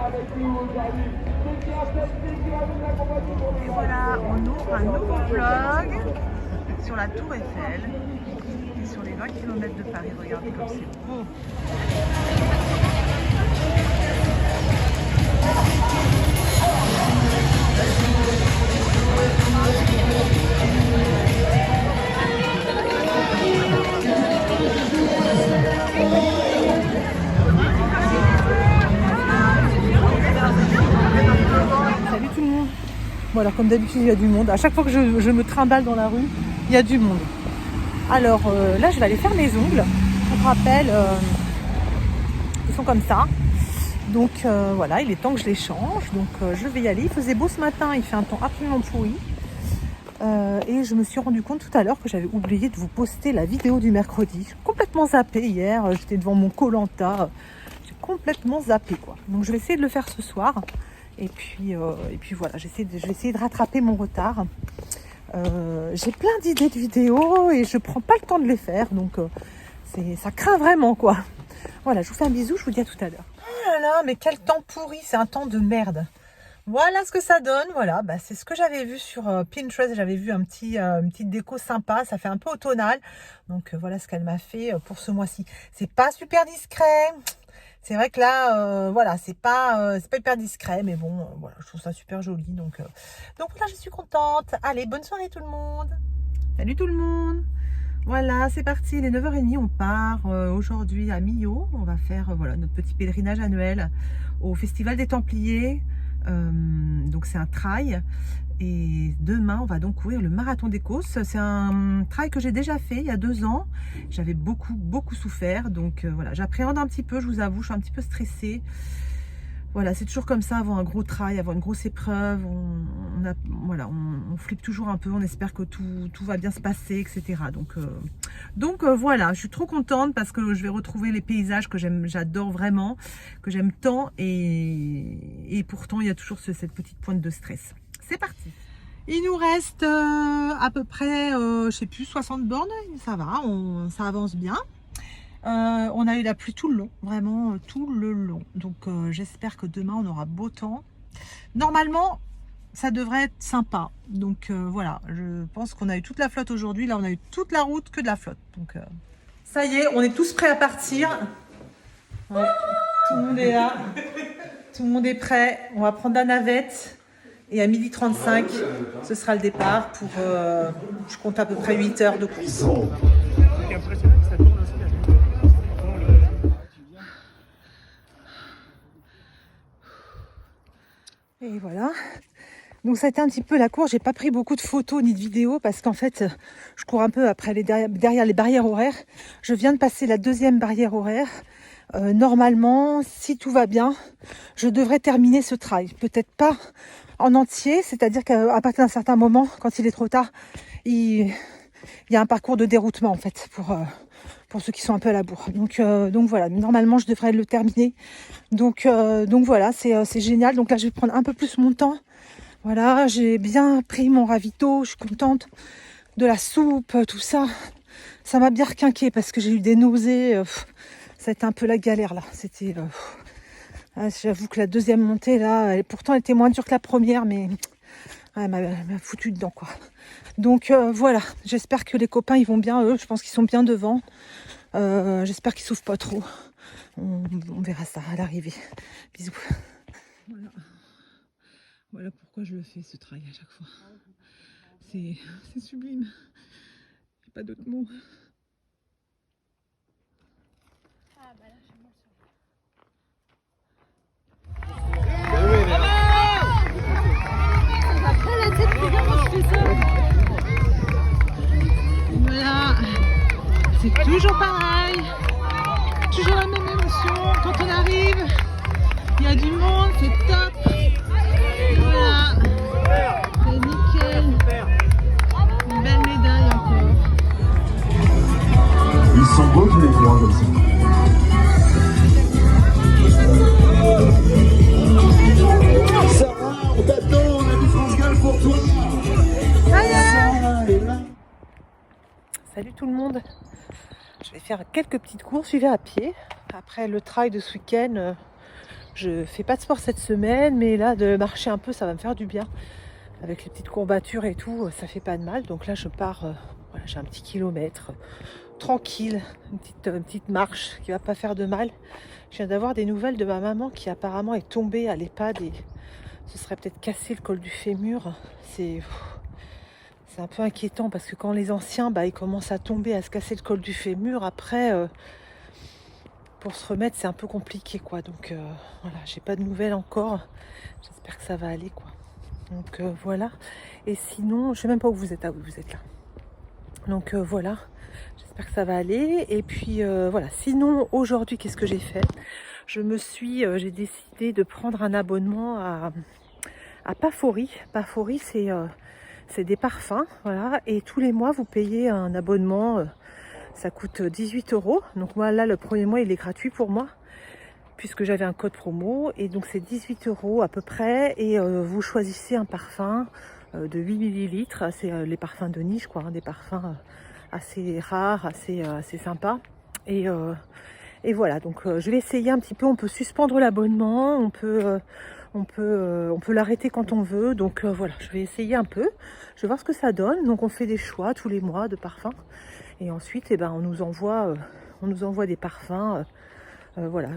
Et voilà, on ouvre un nouveau vlog sur la Tour Eiffel et sur les 20 km de Paris. Regardez comme c'est beau. Salut tout le monde. Bon alors comme d'habitude il y a du monde. À chaque fois que je me trimballe dans la rue, il y a du monde. Alors là je vais aller faire mes ongles. Pour rappel, ils sont comme ça. Donc voilà, il est temps que je les change. Donc je vais y aller. Il faisait beau ce matin, il fait un temps absolument pourri. Et je me suis rendu compte tout à l'heure que j'avais oublié de vous poster la vidéo du mercredi. J'ai complètement zappé hier. J'étais devant mon Koh-Lanta. J'ai complètement zappé quoi. Donc je vais essayer de le faire ce soir. Et puis voilà, je vais essayer de rattraper mon retard. J'ai plein d'idées de vidéos et je prends pas le temps de les faire. Donc ça craint vraiment quoi. Voilà, je vous fais un bisou, je vous dis à tout à l'heure. Oh là là, mais quel temps pourri, c'est un temps de merde. Voilà ce que ça donne, voilà, bah, c'est ce que j'avais vu sur Pinterest, j'avais vu une petite déco sympa, ça fait un peu automnal. Donc voilà ce qu'elle m'a fait pour ce mois-ci. C'est pas super discret, c'est vrai que là, voilà, c'est pas hyper discret, mais bon, voilà, je trouve ça super joli. Donc voilà, je suis contente. Allez, bonne soirée tout le monde. Salut tout le monde. Voilà, c'est parti, il est 9h30, on part aujourd'hui à Millau. On va faire voilà, notre petit pèlerinage annuel au Festival des Templiers. Donc c'est un trail. Et demain, on va donc courir le marathon des Causses. C'est un trail que j'ai déjà fait il y a 2 ans. J'avais beaucoup souffert. Donc voilà, j'appréhende un petit peu, je vous avoue, je suis un petit peu stressée. Voilà, c'est toujours comme ça, avant un gros trail, avant une grosse épreuve, on flippe toujours un peu, on espère que tout va bien se passer, etc. Donc voilà, je suis trop contente parce que je vais retrouver les paysages que j'adore vraiment, que j'aime tant, et pourtant il y a toujours cette petite pointe de stress. C'est parti. Il nous reste à peu près, je sais plus, 60 bornes, ça va, ça avance bien. On a eu la pluie tout le long, vraiment tout le long. Donc j'espère que demain on aura beau temps. Normalement, ça devrait être sympa. Donc voilà, je pense qu'on a eu toute la flotte aujourd'hui. Là, on a eu toute la route que de la flotte. Donc ça y est, on est tous prêts à partir. Ouais, tout le monde est là. Tout le monde est prêt. On va prendre la navette. Et à 12h35, ce sera le départ pour, je compte à peu près 8 heures de course. C'est impressionnant que ça tourne aussi. Et voilà, donc ça a été un petit peu la course. J'ai pas pris beaucoup de photos ni de vidéos parce qu'en fait je cours un peu après derrière les barrières horaires. Je viens de passer la 2e barrière horaire. Normalement, si tout va bien, je devrais terminer ce trail. Peut-être pas en entier, c'est-à-dire qu'à partir d'un certain moment, quand il est trop tard, il y a un parcours de déroutement en fait pour ceux qui sont un peu à la bourre. Donc voilà, normalement je devrais le terminer. Donc voilà, c'est génial. Donc là je vais prendre un peu plus mon temps. Voilà, j'ai bien pris mon ravito, je suis contente de la soupe, tout ça. Ça m'a bien requinqué parce que j'ai eu des nausées. Ça a été un peu la galère là. C'était, j'avoue que la 2e montée là, pourtant elle était moins dure que la première, mais elle m'a foutu dedans quoi. Donc voilà, j'espère que les copains ils vont bien, eux, je pense qu'ils sont bien devant. J'espère qu'ils souffrent pas trop. On verra ça à l'arrivée. Bisous. Voilà pourquoi je le fais ce trail à chaque fois. C'est sublime. J'ai pas d'autres mots. Voilà, c'est toujours pareil, toujours la même émotion quand on arrive, il y a du monde, c'est top, voilà, c'est nickel, une belle médaille encore. Ils sont beaux tous les trois comme ça. Sarah, on t'attend, on a du France Gall pour toi. Salut tout le monde. Je vais faire quelques petites courses, je vais à pied. Après le trail de ce week-end, Je fais pas de sport cette semaine, mais là de marcher un peu ça va me faire du bien. Avec les petites courbatures et tout, ça fait pas de mal. Donc là je pars, voilà, j'ai un petit kilomètre tranquille, une petite marche qui va pas faire de mal. Je viens d'avoir des nouvelles de ma maman qui apparemment est tombée à l'EHPAD et se serait peut-être cassé le col du fémur. C'est un peu inquiétant parce que quand les anciens ils commencent à tomber, à se casser le col du fémur, après pour se remettre c'est un peu compliqué quoi. Donc voilà, j'ai pas de nouvelles encore. J'espère que ça va aller quoi. Donc voilà. Et sinon, je sais même pas où vous êtes. Ah oui, vous êtes là. Donc voilà. J'espère que ça va aller. Et puis voilà. Sinon, aujourd'hui, qu'est-ce que j'ai fait? J'ai décidé de prendre un abonnement à Pafori. Pafori, c'est des parfums, voilà. Et tous les mois, vous payez un abonnement. Ça coûte 18 €. Donc moi, là, le premier mois, il est gratuit pour moi, puisque j'avais un code promo. Et donc, c'est 18 € à peu près. Et vous choisissez un parfum de 8 millilitres. C'est les parfums de niche, quoi. Hein, des parfums assez rares, assez sympas. Et voilà, donc je vais essayer un petit peu. On peut suspendre l'abonnement, on peut l'arrêter quand on veut. Donc voilà, je vais essayer un peu. Je vais voir ce que ça donne. Donc on fait des choix tous les mois de parfums. Et ensuite, on nous envoie des parfums, voilà,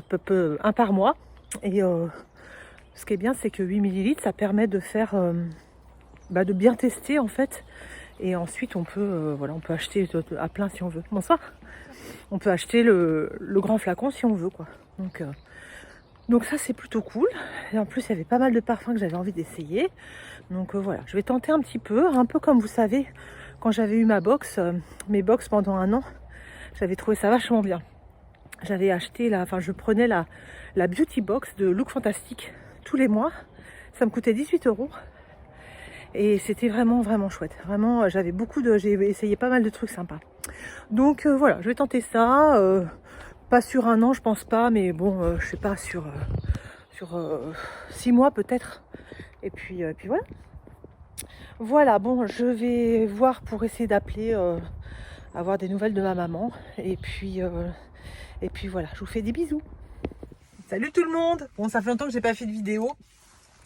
un par mois. Et ce qui est bien, c'est que 8 millilitres, ça permet de faire, de bien tester en fait. Et ensuite, on peut acheter à plein si on veut. Bonsoir. On peut acheter le grand flacon si on veut, quoi. Donc ça, c'est plutôt cool. Et en plus, il y avait pas mal de parfums que j'avais envie d'essayer. Donc voilà, je vais tenter un petit peu. Un peu comme vous savez, quand j'avais eu mes box pendant un an, j'avais trouvé ça vachement bien. J'avais acheté, je prenais la Beauty Box de Look Fantastic tous les mois. Ça me coûtait 18 €. Et c'était vraiment, vraiment chouette. Vraiment, j'ai essayé pas mal de trucs sympas. Donc voilà, je vais tenter ça. Pas sur un an, je pense pas. Mais bon, je sais pas, sur 6 mois peut-être. Et puis voilà. Voilà, bon, je vais voir pour essayer d'appeler, avoir des nouvelles de ma maman. Et puis voilà, je vous fais des bisous. Salut tout le monde. Bon, ça fait longtemps que j'ai pas fait de vidéo.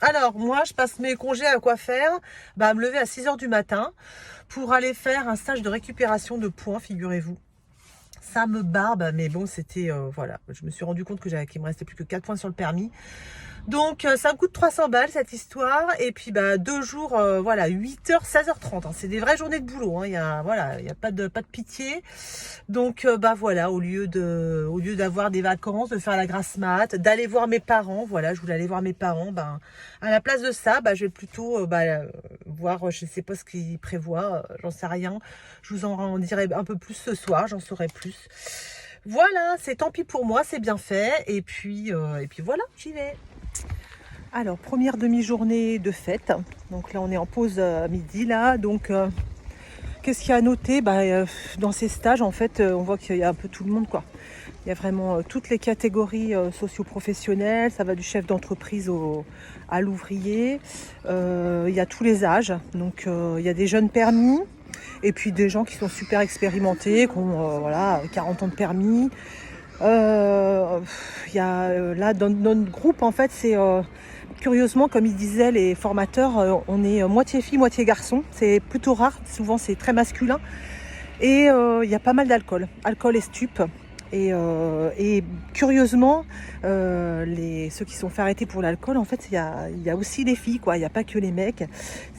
Alors, moi, je passe mes congés à quoi faire? À me lever à 6 h du matin pour aller faire un stage de récupération de points, figurez-vous. Ça me barbe, mais bon, c'était, voilà. Je me suis rendu compte qu'il me restait plus que 4 points sur le permis. Donc, ça me coûte 300 balles, cette histoire. Et puis, 2 jours, voilà, 8 h, 16 h 30. Hein. C'est des vraies journées de boulot. Hein. Il y a pas de pitié. Donc, voilà, au lieu d'avoir des vacances, de faire la grasse mat, d'aller voir mes parents. Voilà, je voulais aller voir mes parents. À la place de ça, je vais plutôt voir, je sais pas ce qu'ils prévoient. J'en sais rien. Je vous en dirai un peu plus ce soir. J'en saurai plus. Voilà, c'est tant pis pour moi, c'est bien fait. Et puis voilà, j'y vais. Alors, première demi-journée de fête. Donc là, on est en pause à midi, là. Donc, qu'est-ce qu'il y a à noter? Dans ces stages, en fait, on voit qu'il y a un peu tout le monde, quoi. Il y a vraiment toutes les catégories socio-professionnelles. Ça va du chef d'entreprise à l'ouvrier. Il y a tous les âges. Donc, il y a des jeunes permis. Et puis, des gens qui sont super expérimentés, qui ont 40 ans de permis. Il y a là dans notre groupe en fait c'est curieusement comme ils disaient les formateurs, on est moitié fille moitié garçon, c'est plutôt rare, souvent c'est très masculin et il y a pas mal d'alcool et stup et curieusement ceux qui sont fait arrêter pour l'alcool en fait il y a aussi les filles quoi, il n'y a pas que les mecs,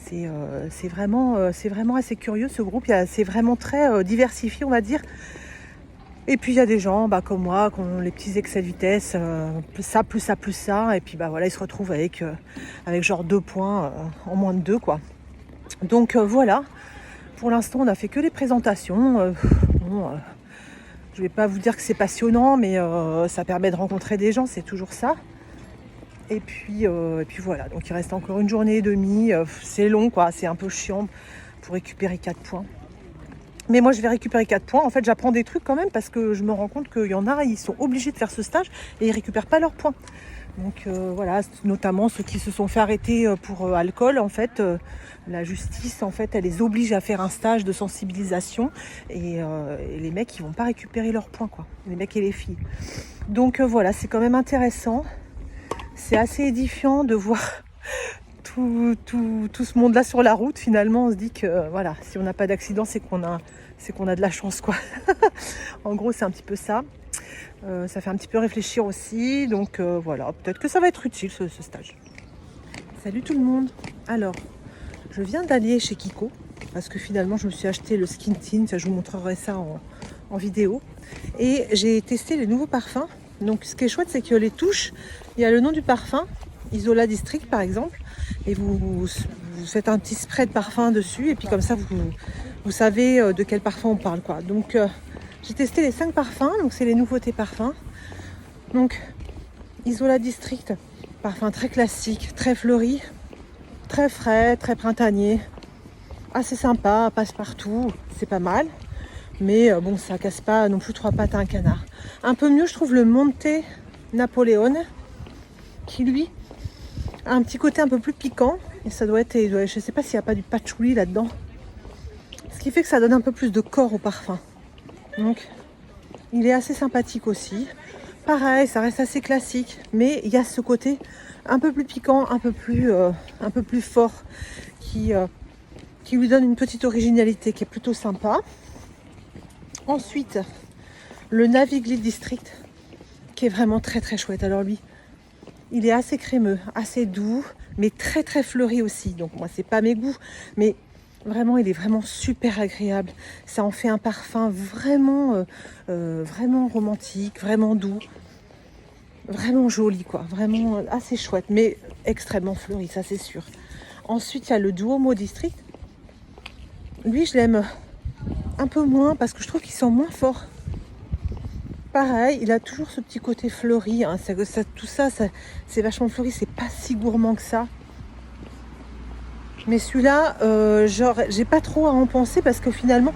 c'est vraiment assez curieux ce groupe, c'est vraiment très diversifié on va dire. Et puis il y a des gens comme moi qui ont les petits excès de vitesse, plus ça, et puis voilà, ils se retrouvent avec genre 2 points en moins de 2 quoi. Donc voilà, pour l'instant on a fait que des présentations. Je vais pas vous dire que c'est passionnant, mais ça permet de rencontrer des gens, c'est toujours ça. Et puis voilà, donc il reste encore une journée et demie, c'est long quoi, c'est un peu chiant pour récupérer 4 points. Mais moi, je vais récupérer 4 points. En fait, j'apprends des trucs quand même parce que je me rends compte qu'il y en a, ils sont obligés de faire ce stage et ils récupèrent pas leurs points. Donc voilà, notamment ceux qui se sont fait arrêter pour alcool. En fait, la justice, en fait, elle les oblige à faire un stage de sensibilisation et les mecs, ils vont pas récupérer leurs points, quoi. Les mecs et les filles. Donc voilà, c'est quand même intéressant. c'est assez édifiant de voir tout ce monde-là sur la route. Finalement, on se dit que voilà, si on n'a pas d'accident, c'est qu'on a de la chance, quoi. En gros, c'est un petit peu ça. Ça fait un petit peu réfléchir aussi. Donc voilà, peut-être que ça va être utile ce stage. Salut tout le monde. Alors, je viens d'aller chez Kiko parce que finalement, je me suis acheté le Skin Tint. Je vous montrerai ça en vidéo. Et j'ai testé les nouveaux parfums. Donc, ce qui est chouette, c'est que les touches, il y a le nom du parfum, Isola District par exemple, et vous faites un petit spray de parfum dessus, et puis comme ça, vous savez de quel parfum on parle, quoi. Donc, j'ai testé les 5 parfums, donc c'est les nouveautés parfums. Donc, Isola District, parfum très classique, très fleuri, très frais, très printanier, assez sympa, passe partout, c'est pas mal. Mais bon, ça casse pas non plus 3 pattes à un canard. Un peu mieux, je trouve le Monte Napoléon, qui lui a un petit côté un peu plus piquant. Et ça doit être, je sais pas s'il n'y a pas du patchouli là-dedans. Ce qui fait que ça donne un peu plus de corps au parfum. Donc, il est assez sympathique aussi. Pareil, ça reste assez classique. Mais il y a ce côté un peu plus piquant, un peu plus fort, qui lui donne une petite originalité qui est plutôt sympa. Ensuite, le Navigli District, qui est vraiment très très chouette. Alors lui, il est assez crémeux, assez doux, mais très très fleuri aussi. Donc moi, c'est pas mes goûts, mais vraiment, il est vraiment super agréable. Ça en fait un parfum vraiment romantique, vraiment doux, vraiment joli, quoi. Vraiment assez chouette, mais extrêmement fleuri, ça c'est sûr. Ensuite, il y a le Duomo District. Lui, je l'aime un peu moins parce que je trouve qu'il sent moins fort. Pareil, il a toujours ce petit côté fleuri, hein. Tout ça, c'est vachement fleuri, c'est pas si gourmand que ça. Mais celui-là, j'ai pas trop à en penser parce que finalement,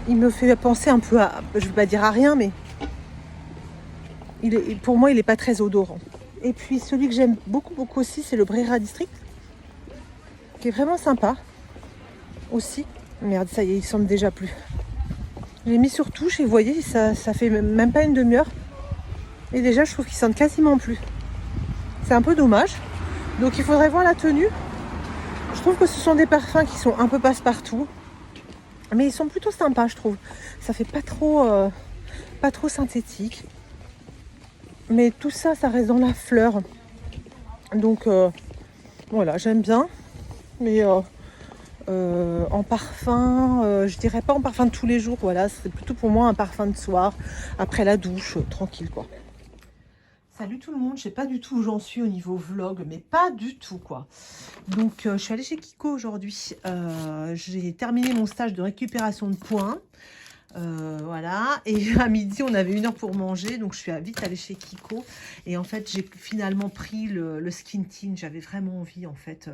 il me fait penser un peu à, je vais pas dire à rien, mais pour moi, il est pas très odorant. Et puis celui que j'aime beaucoup aussi, c'est le Brera District, qui est vraiment sympa aussi. Merde, ça y est, il semble déjà plus. Je l'ai mis sur touche et vous voyez, ça fait même pas une demi-heure. Et déjà, je trouve qu'ils sentent quasiment plus. C'est un peu dommage. Donc, il faudrait voir la tenue. Je trouve que ce sont des parfums qui sont un peu passe-partout. Mais ils sont plutôt sympas, je trouve. Ça fait pas trop synthétique. Mais tout ça, ça reste dans la fleur. Donc, voilà, j'aime bien. Mais en parfum, je dirais pas en parfum de tous les jours. Voilà, c'est plutôt pour moi un parfum de soir. Après la douche, tranquille, quoi. Salut tout le monde, je sais pas du tout où j'en suis au niveau vlog, mais pas du tout, quoi. Donc je suis allée chez Kiko aujourd'hui, j'ai terminé mon stage de récupération de points, voilà, et à midi on avait 1 heure pour manger, donc je suis vite allée chez Kiko, et en fait j'ai finalement pris le Skin Tint. J'avais vraiment envie, en fait,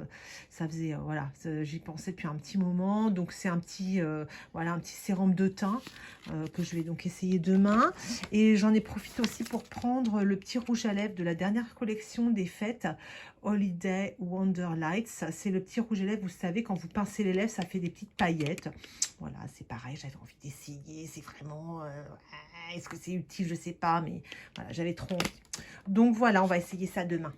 ça faisait, voilà, j'y pensais depuis un petit moment, donc c'est un petit, voilà, un petit sérum de teint que je vais donc essayer demain, et j'en ai profité aussi pour prendre le petit rouge à lèvres de la dernière collection des fêtes, Holiday Wonder Lights. C'est le petit rouge à lèvres, vous savez, quand vous pincez les lèvres, ça fait des petites paillettes. Voilà, c'est pareil, j'avais envie d'essayer. C'est vraiment... est-ce que c'est utile? Je sais pas, mais voilà, j'avais trop envie. Donc voilà, on va essayer ça demain.